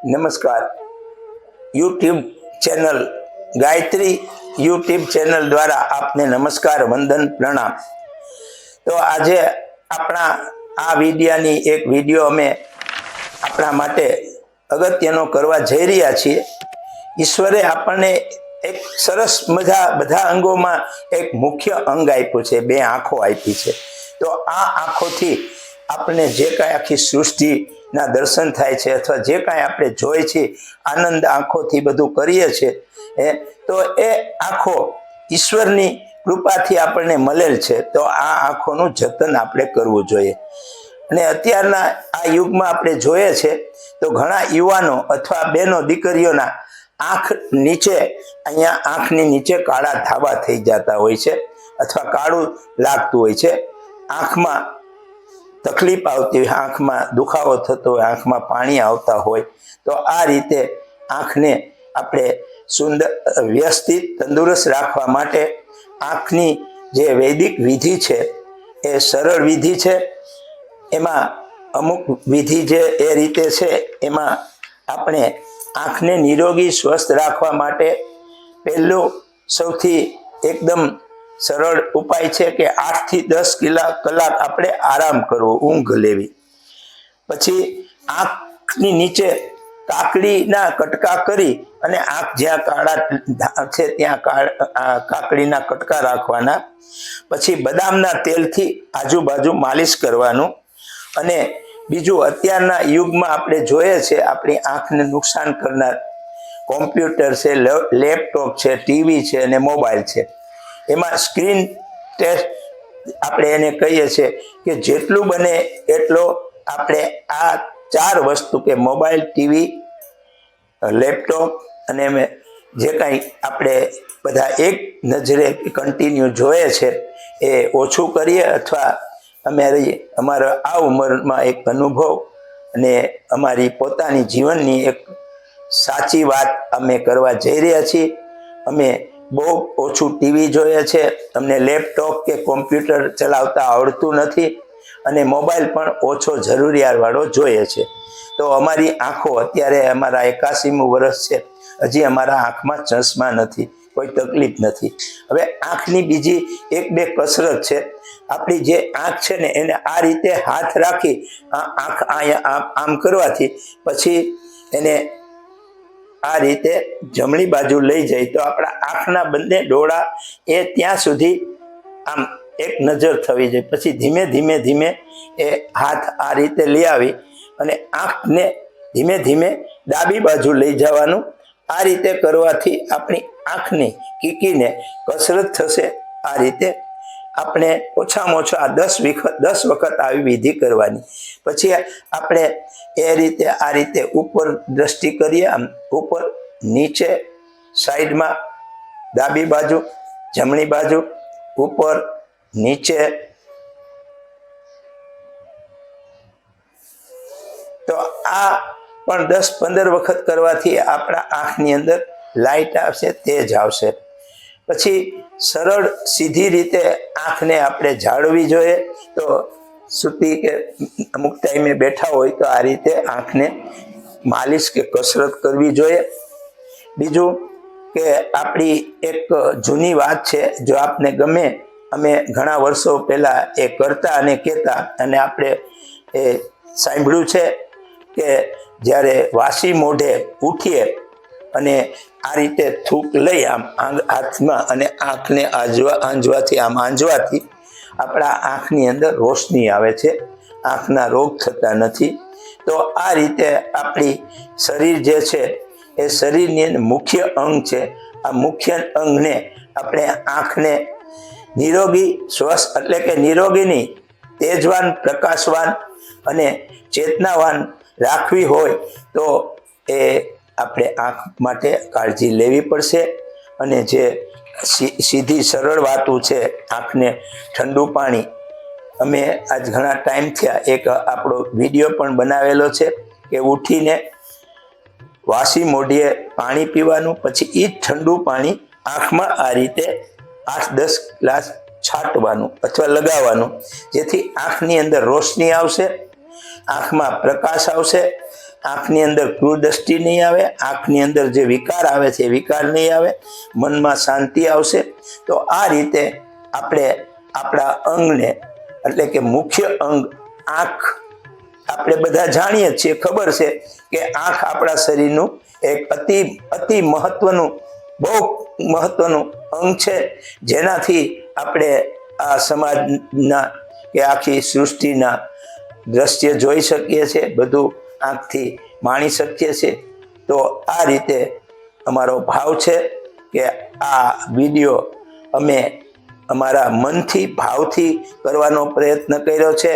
नमस्कार। YouTube channel Gayatri YouTube channel द्वारा आपने नमस्कार वंदन प्रणाम। तो आज अपना आ वीडियोनी एक वीडियो अमे अपना माटे अगत्यनो करवा जई रह्या छीए। ईश्वरे आपने एक सरस मजा बधा अंगों में एक मुख्य अंग आप्युं छे, बे आँखों आपी छे। तो आ आँखोथी आपने जे कांई आखी सृष्टि ना दर्शन थाय छे अथवा जे कांई आपणे जोई छे आनंद आँखोथी बधुं करीए छे, तो ए आँखो ईश्वरनी कृपाथी आपणे मळेल छे। तो आ आँखोनुं जतन आपणे करवुं जोईए। અને અત્યારના આ યુગમાં આપણે જોઈએ છે તો ઘણા યુવાનો અથવા બહેનો દીકરીઓના આંખ નીચે અહીંયા આંખની નીચે કાળા ધાબા થઈ જતા હોય છે અથવા કાળું લાગતું હોય છે। આંખમાં તકલીફ આવતી હોય, આંખમાં દુખાવો થતો હોય, આંખમાં પાણી આવતા હોય, તો આ રીતે આંખને આપણે સુંદર વ્યવસ્થિત તંદુરસ્ત રાખવા માટે આંખની જે વૈદિક વિધિ છે એ સરળ વિધિ છે। एमां अमुक विधि जे ए रीते छे, एमां आपणे आँखने निरोगी स्वस्थ राखवा माटे पहेलो सौथी एकदम सरल उपाय छे के 8 થી 10 कलाक आपणे आराम करवो, ऊंघ लेवी। पछी आँखनी नीचे काकड़ीना कटका करी अने आँख ज्यां काळा छे त्यां काकड़ीना कटका राखवाना। पछी बदामना तेलथी आजूबाजू मालिश करवानुं। અને બીજું અત્યારના યુગમાં આપણે જોઈએ છે આપણી આંખને નુકસાન કરનાર કોમ્પ્યુટર છે, લેપટોપ છે, ટીવી છે અને મોબાઈલ છે। એમાં સ્ક્રીન ટેસ્ટ આપણે એને કહીએ છીએ કે જેટલું બને એટલો આપણે આ ચાર વસ્તુ કે મોબાઈલ, ટીવી, લેપટોપ અને જે કાંઈ આપણે બધા એક નજરે કન્ટિન્યુ જોઈએ છે એ ઓછું કરીએ અથવા અમારા આ ઉંમરમાં એક અનુભવ અને અમારી પોતાની જીવનની એક સાચી વાત અમે કરવા જઈ રહ્યા છીએ। અમે બહુ ઓછું ટીવી જોઈએ છે, અમને લેપટોપ કે કોમ્પ્યુટર ચલાવતા આવડતું નથી અને મોબાઈલ પણ ઓછો જરૂરિયાતવાળો જોઈએ છે। તો અમારી આંખો અત્યારે અમારા 81મું વર્ષ છે, હજી અમારા આંખમાં ચશ્મા નથી, કોઈ તકલીફ નથી। હવે આંખની બીજી એક બે કસરત છે। આપણી જે આંખ છે ને એને આ રીતે હાથ રાખી આંખ આમ કરવાથી પછી એને આ રીતે જમણી બાજુ લઈ જાય તો આપણા આંખના બંને ડોળા એ ત્યાં સુધી આમ એક નજર થવી જોઈએ। પછી ધીમે ધીમે ધીમે એ હાથ આ રીતે લઈ આવી અને આંખને ધીમે ધીમે ડાબી બાજુ લઈ જવાનું। આ રીતે કરવાથી આપણી આંખની કીકીને કસરત થશે। આ રીતે આપણે ઓછામાં ઓછા 10 વખત આવી વિધિ કરવાની। પછી આપણે એ રીતે આ રીતે ઉપર દ્રષ્ટિ કરીએ, આમ ઉપર નીચે સાઈડમાં ડાબી બાજુ, જમણી બાજુ, ઉપર નીચે। તો આ પણ 10-15 વખત કરવાથી આપણા આંખની અંદર લાઈટ આવશે, તેજ આવશે। પછી સરળ સીધી રીતે આંખને આપણે જાળવવી જોઈએ। તો સૂતી કે અમુક ટાઈમે બેઠા હોય તો આ રીતે આંખને માલિશ કે કસરત કરવી જોઈએ। બીજું કે આપણી એક જૂની વાત છે, જો આપને ગમે, અમે ઘણા વર્ષો પહેલા એ કરતા અને કહેતા અને આપણે એ સાંભળ્યું છે કે જ્યારે વાસી મોઢે ઉઠીએ અને આ રીતે થૂક લઈ આમ હાથમાં અને આંખને આંજવાથી આમ આંજવાથી આપણા આંખની અંદર રોશની આવે છે, આંખના રોગ થતા નથી। તો આ રીતે આપણી શરીર જે છે એ શરીરની મુખ્ય અંગ છે। આ મુખ્ય અંગને આપણે આંખને નિરોગી સ્વસ્થ એટલે કે નિરોગીની તેજવાન, પ્રકાશવાન અને ચેતનાવાન રાખવી હોય તો એ આપણે આંખ માટે કાળજી લેવી પડશે। અને જે સીધી સરળ વાતો છે, આંખને ઠંડુ પાણી, અમે આજ ઘણા ટાઈમ થયા એક આપણો વિડીયો પણ બનાવેલો છે કે ઉઠીને વાસી મોઢે પાણી પીવાનું, પછી એ ઠંડુ પાણી આંખમાં આ રીતે 8-10 ગ્લાસ છાંટવાનું અથવા લગાવવાનું, જેથી આંખની અંદર રોશની આવશે, આંખમાં પ્રકાશ આવશે આંખની અંદર ક્રૂરદ્રષ્ટિ નહીં આવે, આંખની અંદર જે વિકાર આવે છે એ વિકાર નહીં આવે, મનમાં શાંતિ આવશે. તો આ રીતે આપણે આપણા અંગને એટલે કે મુખ્ય અંગ આંખ, આપણે બધા જાણીએ છીએ, ખબર છે કે આંખ આપણા શરીરનું એક અતિ મહત્વનું, બહુ મહત્વનું અંગ છે, જેનાથી આપણે આ સમાજના કે આખી સૃષ્ટિના દ્રશ્ય જોઈ શકીએ છીએ, બધું આંખથી માણી શકીએ છીએ. તો આ રીતે અમારો ભાવ છે કે આ વિડીયો અમે અમારા મનથી, ભાવથી કરવાનો પ્રયત્ન કર્યો છે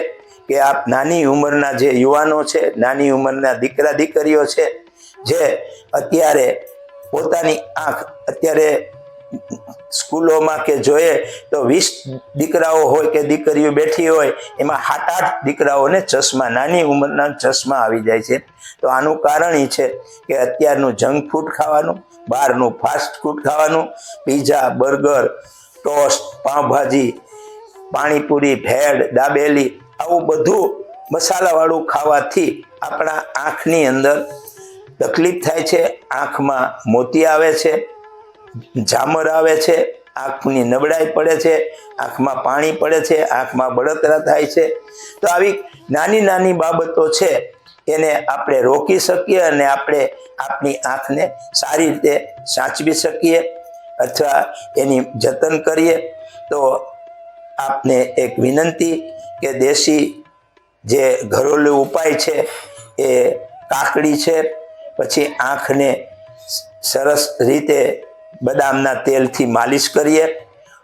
કે આપ નાની ઉંમરના જે યુવાનો છે, નાની ઉંમરના દીકરા દીકરીઓ છે, જે અત્યારે પોતાની આંખ, અત્યારે સ્કૂલોમાં કે જોઈએ તો 20 દીકરાઓ હોય કે દીકરીઓ બેઠી હોય, એમાં 7-8 દીકરાઓને ચશ્મા, નાની ઉંમરના ચશ્મા આવી જાય છે. તો આનું કારણ એ છે કે અત્યારનું જંક ફૂડ ખાવાનું, બહારનું ફાસ્ટ ફૂડ ખાવાનું, pizza, burger, toast, pav bhaji, pani puri, bhel, dabeli, આવું બધું મસાલાવાળું ખાવાથી આપણા આંખની અંદર તકલીફ થાય છે, આંખમાં મોતી આવે છે, ઝામર આવે છે, આંખની નબળાઈ પડે છે, આંખમાં પાણી પડે છે, આંખમાં બળતરા થાય છે. તો આવી નાની નાની બાબતો છે એને આપણે રોકી શકીએ અને આપણે આપણી આંખને સારી રીતે સાચવી શકીએ અથવા એની જતન કરીએ. તો આપને એક વિનંતી કે દેશી જે ઘરેલું ઉપાય છે એ કાકડી છે, પછી આંખને સરસ રીતે બદામના તેલથી માલિશ કરીએ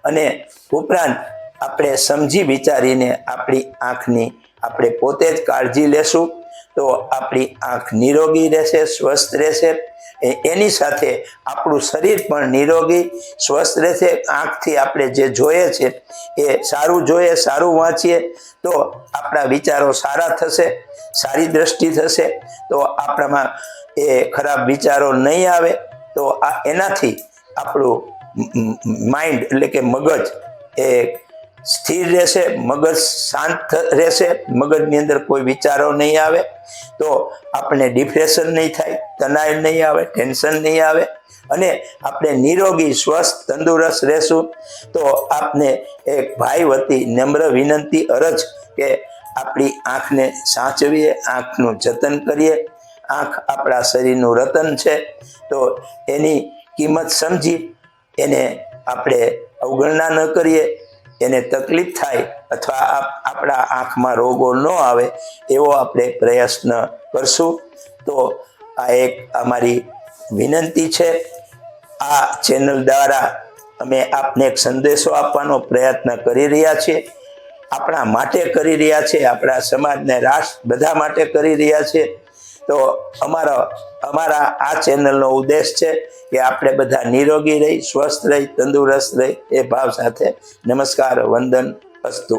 અને ઉપરાંત આપણે સમજી વિચારીને આપણી આંખની આપણે પોતે જ કાળજી લેશું તો આપણી આંખ નિરોગી રહેશે, સ્વસ્થ રહેશે. એની સાથે આપણું શરીર પણ નિરોગી સ્વસ્થ રહેશે. આંખથી આપણે જે જોઈએ છે એ સારું જોઈએ, સારું વાંચીએ તો આપણા વિચારો સારા થશે, સારી દ્રષ્ટિ થશે, તો આપણામાં એ ખરાબ વિચારો નહીં આવે. તો એનાથી આપણું માઇન્ડ એટલે કે મગજ એ સ્થિર રહેશે, મગજ શાંત રહેશે, મગજની અંદર કોઈ વિચારો નહીં આવે, તો આપણને ડિપ્રેશન નહીં થાય, તણાવ નહીં આવે, ટેન્શન નહીં આવે અને આપણે નિરોગી, સ્વસ્થ, તંદુરસ્ત રહેશું. તો આપને એક ભાઈ વતી નમ્ર વિનંતી, અરજ કે આપણી આંખને સાચવીએ, આંખનું જતન કરીએ. આંખ આપણા શરીરનું રતન છે, તો એની કિંમત સમજી એને આપણે અવગણના ન કરીએ. એને તકલીફ થાય અથવા આપણા આંખમાં રોગો ન આવે એવો આપણે પ્રયત્ન કરશું. તો આ એક અમારી વિનંતી છે. આ ચેનલ દ્વારા અમે આપને એક સંદેશો આપવાનો પ્રયત્ન કરી રહ્યા છીએ, આપણા માટે કરી રહ્યા છીએ, આપણા સમાજને, રાષ્ટ્ર બધા માટે કરી રહ્યા છીએ. તો અમારા આ ચેનલનો ઉદ્દેશ છે કે આપણે બધા નિરોગી રહી, સ્વસ્થ રહી, તંદુરસ્ત રહી, એ ભાવ સાથે નમસ્કાર, વંદન, અસ્તુ.